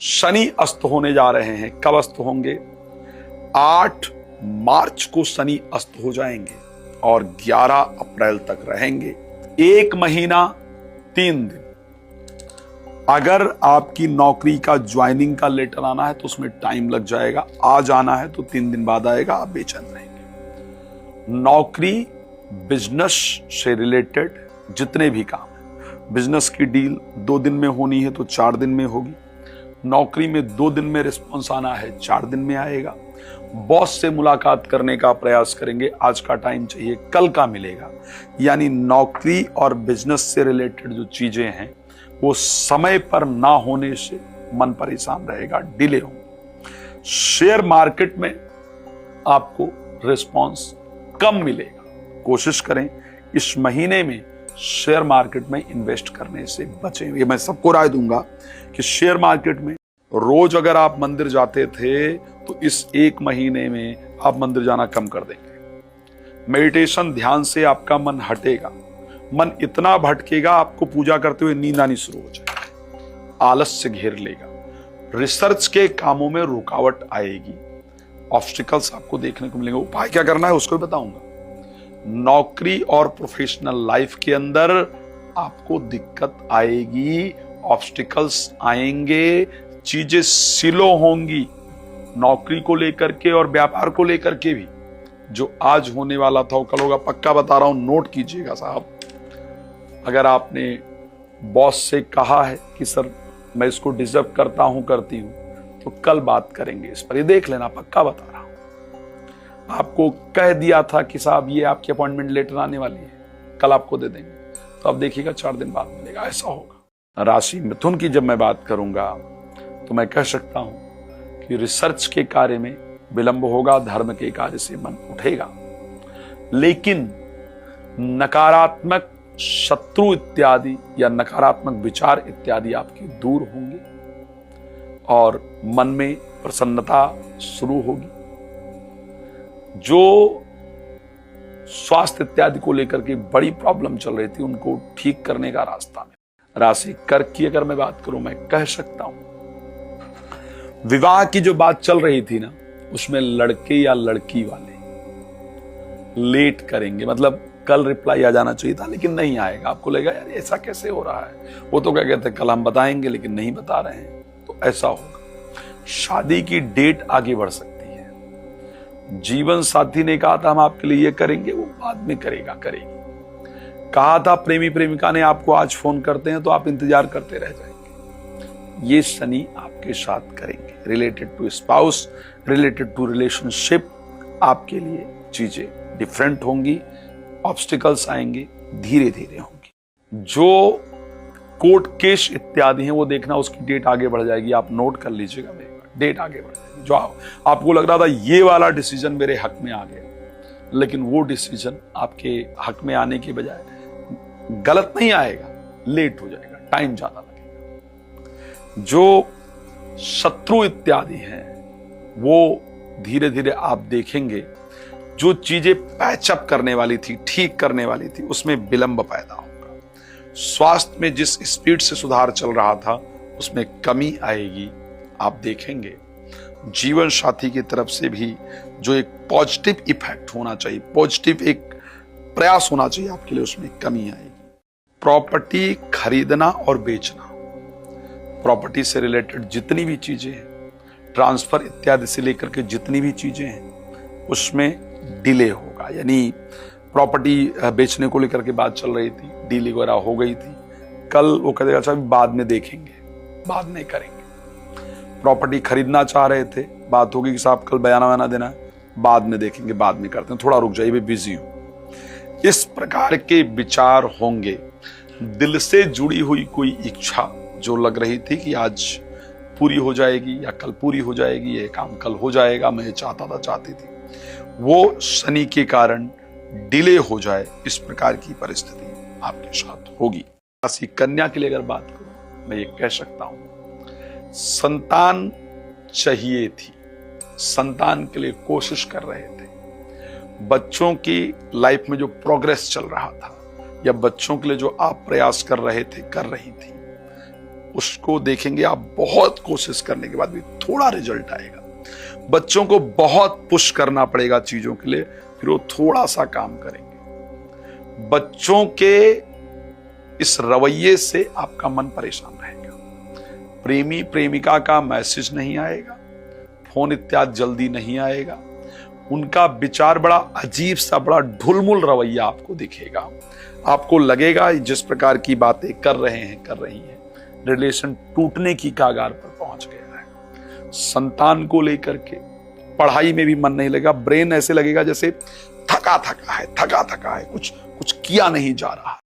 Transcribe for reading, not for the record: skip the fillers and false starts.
शनि अस्त होने जा रहे हैं। कब अस्त होंगे? 8 मार्च को शनि अस्त हो जाएंगे और 11 अप्रैल तक रहेंगे। 1 महीना 3 दिन। अगर आपकी नौकरी का ज्वाइनिंग का लेटर आना है तो उसमें टाइम लग जाएगा। आज आना है तो 3 दिन बाद आएगा, आप बेचैन रहेंगे। नौकरी, बिजनेस से रिलेटेड जितने भी काम है, बिजनेस की डील 2 दिन में होनी है तो 4 दिन में होगी। नौकरी में 2 दिन में रिस्पॉन्स आना है, 4 दिन में आएगा। बॉस से मुलाकात करने का प्रयास करेंगे, आज का टाइम चाहिए, कल का मिलेगा। यानी नौकरी और बिजनेस से रिलेटेड जो चीजें हैं वो समय पर ना होने से मन परेशान रहेगा, डिले होगा। शेयर मार्केट में आपको रिस्पॉन्स कम मिलेगा। कोशिश करें इस महीने में शेयर मार्केट में इन्वेस्ट करने से बचें। ये मैं सबको राय दूंगा कि शेयर मार्केट में रोज अगर आप मंदिर जाते थे तो इस 1 महीने में आप मंदिर जाना कम कर देंगे। मेडिटेशन, ध्यान से आपका मन हटेगा। मन इतना भटकेगा आपको पूजा करते हुए नींद आनी शुरू हो जाएगी, आलस्य घेर लेगा। रिसर्च के कामों में रुकावट आएगी, ऑब्स्टिकल्स आपको देखने को मिलेंगे। उपाय क्या करना है उसको भी बताऊंगा। नौकरी और प्रोफेशनल लाइफ के अंदर आपको दिक्कत आएगी, ऑब्स्टिकल्स आएंगे, चीजें स्लो होंगी। नौकरी को लेकर के और व्यापार को लेकर के भी जो आज होने वाला था वो कल होगा, पक्का बता रहा हूं, नोट कीजिएगा साहब। अगर आपने बॉस से कहा है कि सर मैं इसको डिजर्व करता हूं, करती हूं, तो कल बात करेंगे इस पर, ये देख लेना, पक्का बता रहा हूं। आपको कह दिया था कि साहब ये आपकी अपॉइंटमेंट लेटर आने वाली है, कल आपको दे देंगे, तो आप देखिएगा 4 दिन बाद मिलेगा, ऐसा होगा। राशि मिथुन की जब मैं बात करूंगा तो मैं कह सकता हूं कि रिसर्च के कार्य में विलंब होगा, धर्म के कार्य से मन उठेगा, लेकिन नकारात्मक शत्रु इत्यादि या नकारात्मक विचार इत्यादि आपके दूर होंगे और मन में प्रसन्नता शुरू होगी। जो स्वास्थ्य इत्यादि को लेकर के बड़ी प्रॉब्लम चल रही थी उनको ठीक करने का रास्ता है। राशि कर्क की अगर मैं बात करूं, मैं कह सकता हूं विवाह की जो बात चल रही थी ना, उसमें लड़के या लड़की वाले लेट करेंगे। मतलब कल रिप्लाई आ जाना चाहिए था लेकिन नहीं आएगा। आपको लगेगा यार ऐसा कैसे हो रहा है, वो तो क्या कहते हैं कल हम बताएंगे लेकिन नहीं बता रहे हैं, तो ऐसा होगा। शादी की डेट आगे बढ़ सकती है। जीवन साथी ने कहा था हम आपके लिए ये करेंगे, वो बाद में करेगा, करेगी। कहा था प्रेमी प्रेमिका ने आपको आज फोन करते हैं तो आप इंतजार करते रह जाएंगे। ये शनि आपके साथ करेंगे। Related to spouse, related to relationship, आपके लिए चीजें डिफरेंट होंगी, ऑब्स्टिकल्स आएंगे, धीरे धीरे होंगी। जो कोर्ट केस इत्यादि हैं वो देखना, उसकी डेट आगे बढ़ जाएगी। आप नोट कर लीजिएगा, डेट आगे बढ़ जाएगी। जो आपको लग रहा था ये वाला डिसीजन मेरे हक में आ गया, लेकिन वो डिसीजन आपके हक में आने के बजाय गलत नहीं आएगा, लेट हो जाएगा, टाइम ज्यादा लगेगा। जो शत्रु इत्यादि हैं वो धीरे धीरे आप देखेंगे। जो चीजें पैचअप करने वाली थी, ठीक करने वाली थी, उसमें विलंब पैदा होगा। स्वास्थ्य में जिस स्पीड से सुधार चल रहा था उसमें कमी आएगी, आप देखेंगे। जीवन साथी की तरफ से भी जो एक पॉजिटिव इफेक्ट होना चाहिए, पॉजिटिव एक प्रयास होना चाहिए आपके लिए, उसमें कमी आएगी। प्रॉपर्टी खरीदना और बेचना, प्रॉपर्टी से रिलेटेड जितनी भी चीजें हैं, ट्रांसफर इत्यादि से लेकर के जितनी भी चीजें हैं, उसमें डिले होगा। यानी प्रॉपर्टी बेचने को लेकर के बात चल रही थी, डील वगैरह हो गई थी, कल वो कहेगा अच्छा बाद में देखेंगे, बाद में करेंगे। प्रॉपर्टी खरीदना चाह रहे थे, बात होगी कि साहब कल बयाना वाना देना है, बाद में देखेंगे, बाद में करते हैं, थोड़ा रुक जाइए, बिजी हूं। इस प्रकार के विचार होंगे। दिल से जुड़ी हुई कोई इच्छा जो लग रही थी कि आज पूरी हो जाएगी या कल पूरी हो जाएगी, ये काम कल हो जाएगा, मैं चाहता था, चाहती थी, वो शनि के कारण डिले हो जाए, इस प्रकार की परिस्थिति आपके साथ होगी। राशि कन्या के लिए अगर बात करूं, मैं ये कह सकता हूं संतान चाहिए थी, संतान के लिए कोशिश कर रहे थे। बच्चों की लाइफ में जो प्रोग्रेस चल रहा था या बच्चों के लिए जो आप प्रयास कर रहे थे, कर रही थी, उसको देखेंगे आप, बहुत कोशिश करने के बाद भी थोड़ा रिजल्ट आएगा। बच्चों को बहुत पुश करना पड़ेगा चीजों के लिए, फिर वो थोड़ा सा काम करेंगे। बच्चों के इस रवैये से आपका मन परेशान रहेगा। प्रेमी प्रेमिका का मैसेज नहीं आएगा, फोन इत्यादि जल्दी नहीं आएगा। उनका विचार बड़ा अजीब सा, बड़ा ढुलमुल रवैया आपको दिखेगा। आपको लगेगा जिस प्रकार की बातें कर रहे हैं, कर रही हैं, रिलेशन टूटने की कगार पर पहुंच गया है। संतान को लेकर के पढ़ाई में भी मन नहीं लगेगा। ब्रेन ऐसे लगेगा जैसे थका थका है, कुछ किया नहीं जा रहा।